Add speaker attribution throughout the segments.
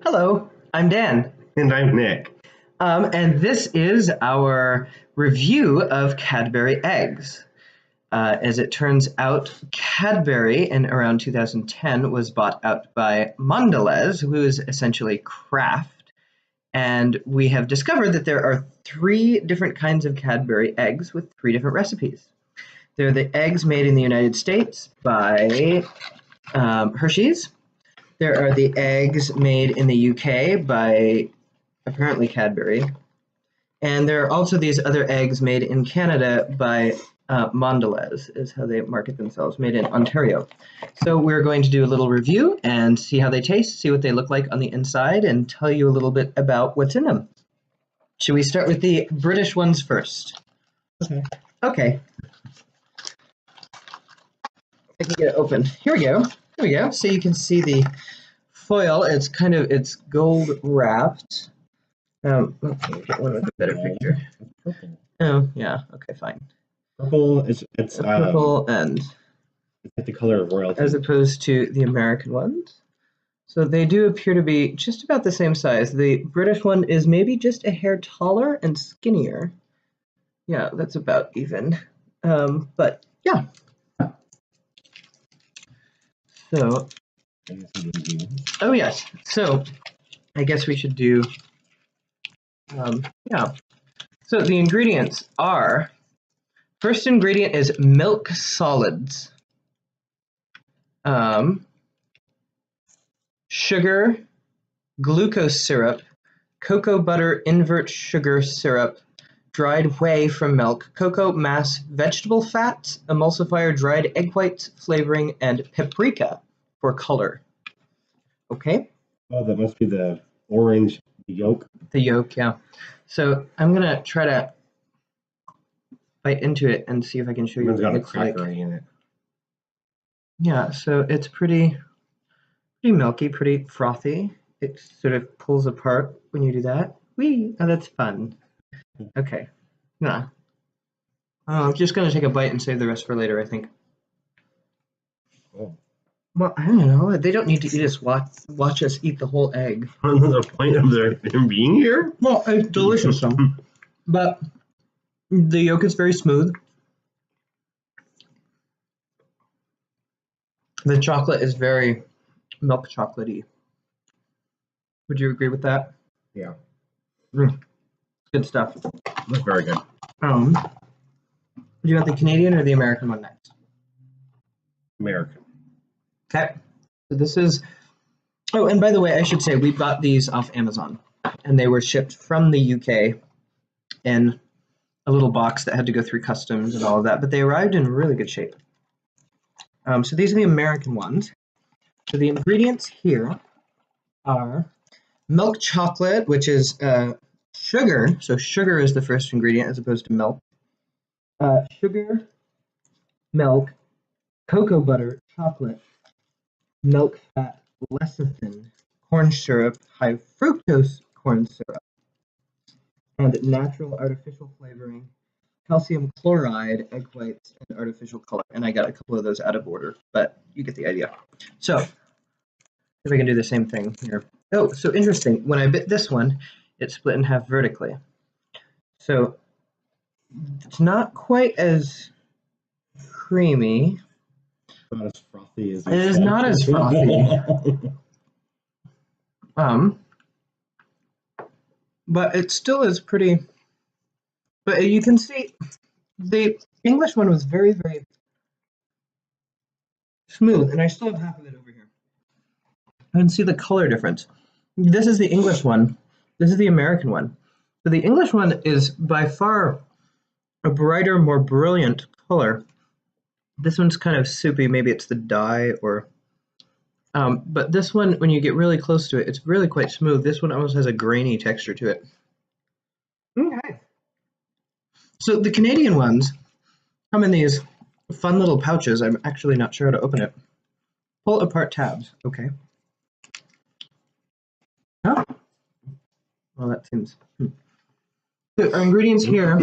Speaker 1: Hello, I'm Dan.
Speaker 2: And I'm Nick.
Speaker 1: And this is our review of Cadbury eggs. As it turns out, Cadbury in around 2010 was bought out by Mondelez, who is essentially Kraft. And we have discovered that there are 3 different kinds of Cadbury eggs with 3 different recipes. They're the eggs made in the United States by Hershey's. There are the eggs made in the UK by apparently Cadbury. And there are also these other eggs made in Canada by Mondelez, is how they market themselves, made in Ontario. So we're going to do a little review and see how they taste, see what they look like on the inside, and tell you a little bit about what's in them. Should we start with the British ones first? Okay. I can get it open. Here we go. Here we go. So you can see the foil. It's gold wrapped. Okay, get one with a better picture. Oh yeah. Okay, fine.
Speaker 2: Purple. It's
Speaker 1: purple and
Speaker 2: it's like the color of royalty,
Speaker 1: as opposed to the American ones. So they do appear to be just about the same size. The British one is maybe just a hair taller and skinnier. Yeah, that's about even. But yeah. So, oh yes. So, I guess we should do. Yeah. So the ingredients are. First ingredient is milk solids. Sugar, glucose syrup, cocoa butter invert sugar syrup, dried whey from milk, cocoa mass, vegetable fats, emulsifier, dried egg whites, flavoring, and paprika for color. Okay?
Speaker 2: Oh, that must be the orange yolk.
Speaker 1: The yolk, yeah. So I'm going to try to bite into it and see if I can show you
Speaker 2: It's
Speaker 1: what
Speaker 2: got
Speaker 1: it
Speaker 2: a
Speaker 1: looks like.
Speaker 2: crackery in it.
Speaker 1: Yeah, so it's pretty milky, pretty frothy. It sort of pulls apart when you do that. Whee! Oh, that's fun. Okay. Yeah. I'm just going to take a bite and save the rest for later, I think.
Speaker 2: Oh.
Speaker 1: Well, I don't know. They don't need to eat us. Watch us eat the whole egg.
Speaker 2: Another point of them being here?
Speaker 1: Well, it's delicious, though. But the yolk is very smooth. The chocolate is very milk chocolatey. Would you agree with that?
Speaker 2: Yeah.
Speaker 1: Good stuff.
Speaker 2: That's very good.
Speaker 1: Do you want the Canadian or the American one next?
Speaker 2: American.
Speaker 1: Okay. So this is. Oh, and by the way, I should say we bought these off Amazon, and they were shipped from the UK in a little box that had to go through customs and all of that, but they arrived in really good shape. So these are the American ones. So the ingredients here are milk chocolate, which is sugar. So sugar is the first ingredient as opposed to milk. Sugar, milk, cocoa butter, chocolate, milk fat, lecithin, corn syrup, high fructose corn syrup, and natural artificial flavoring, calcium chloride, egg whites, and artificial color. And I got a couple of those out of order, but you get the idea. So, if I can do the same thing here. Oh, so interesting. When I bit this one, it split in half vertically. So, it's not quite as creamy.
Speaker 2: Not as frothy as
Speaker 1: it is not as frothy. But it still is pretty. But you can see the English one was very, very smooth, and I still have half of it over here. I can see the color difference. This is the English one. This is the American one. So the English one is by far a brighter, more brilliant color. This one's kind of soupy. Maybe it's the dye or... but this one, when you get really close to it, it's really quite smooth. This one almost has a grainy texture to it. Okay. So the Canadian ones come in these fun little pouches. I'm actually not sure how to open it. Pull apart tabs. Okay. Oh. Well, that seems... So our ingredients here,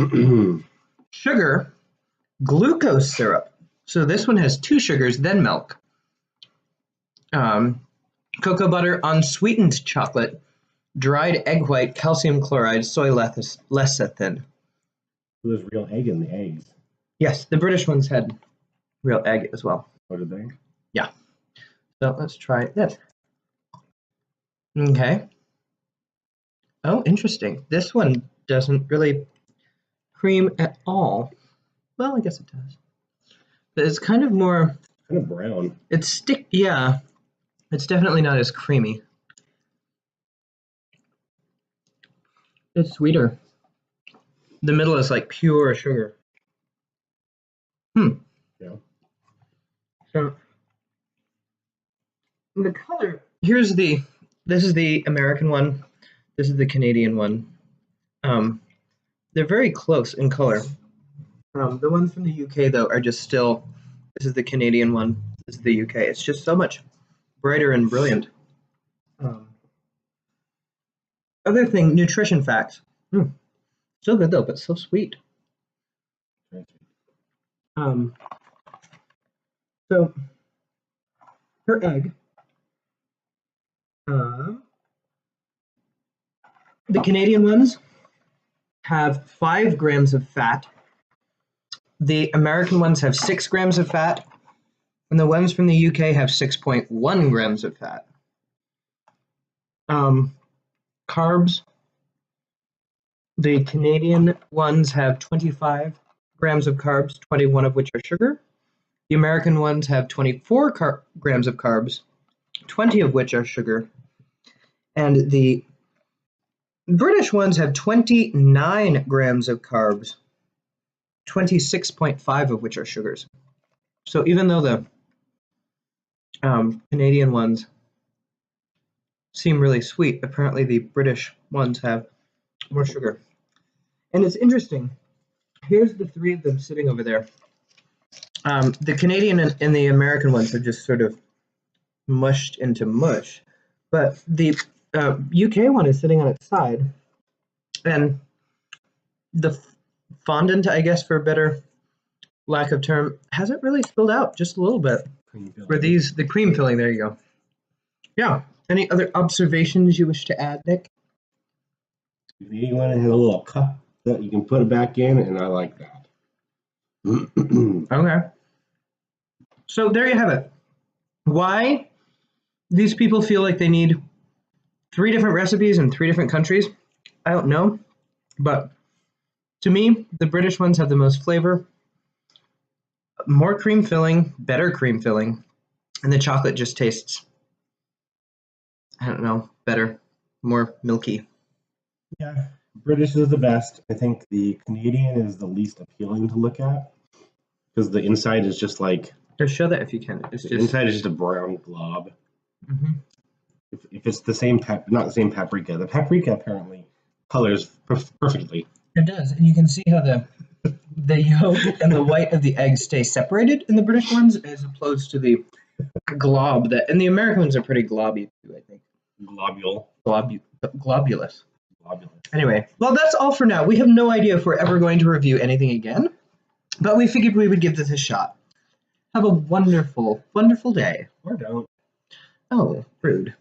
Speaker 1: sugar, glucose syrup. So this one has 2 sugars, then milk. cocoa butter, unsweetened chocolate, dried egg white, calcium chloride, soy lecithin.
Speaker 2: There's real egg in the eggs.
Speaker 1: Yes, the British ones had real egg as well.
Speaker 2: Oh, did they?
Speaker 1: Yeah. So let's try this. Okay. Oh, interesting. This one doesn't really cream at all. Well, I guess it does. But it's kind of more,
Speaker 2: Kind of brown.
Speaker 1: it's yeah. It's definitely not as creamy. It's sweeter. The middle is like pure sugar.
Speaker 2: Yeah.
Speaker 1: So the color, this is the American one. This is the Canadian one. They're very close in color. The ones from the UK though are just still, this is the Canadian one, this is the UK. It's just so much brighter and brilliant. Other thing, nutrition facts. So good though, but so sweet. So per egg, the Canadian ones have 5 grams of fat. The American ones have 6 grams of fat, and the ones from the UK have 6.1 grams of fat. Carbs, the Canadian ones have 25 grams of carbs, 21 of which are sugar. The American ones have 24 grams of carbs, 20 of which are sugar. And the British ones have 29 grams of carbs, 26.5 of which are sugars. So even though the Canadian ones seem really sweet, apparently the British ones have more sugar. And it's interesting. Here's the 3 of them sitting over there. The Canadian and the American ones are just sort of mushed into mush, but the UK one is sitting on its side, and the fondant, I guess for a better lack of term, hasn't really spilled out, just a little bit. For these, the cream filling, there you go. Yeah. Any other observations you wish to add, Nick?
Speaker 2: You want to have a little cup that you can put it back in, and I like that.
Speaker 1: Okay. So there you have it. Why these people feel like they need 3 different recipes in 3 different countries, I don't know. But to me, the British ones have the most flavor, more cream filling, better cream filling, and the chocolate just tastes, I don't know, better, more milky.
Speaker 2: Yeah, British is the best. I think the Canadian is the least appealing to look at because the inside is just like
Speaker 1: Just show that if you can. It's
Speaker 2: the
Speaker 1: just
Speaker 2: inside is just a brown glob.
Speaker 1: Mhm.
Speaker 2: If it's the same not the same paprika. The paprika apparently colors perfectly.
Speaker 1: It does, and you can see how the yolk and the white of the egg stay separated in the British ones, as opposed to the glob that, and the American ones are pretty globby too, I think. Globulous. Anyway, well, that's all for now. We have no idea if we're ever going to review anything again, but we figured we would give this a shot. Have a wonderful, wonderful day.
Speaker 2: Or don't.
Speaker 1: Oh, rude.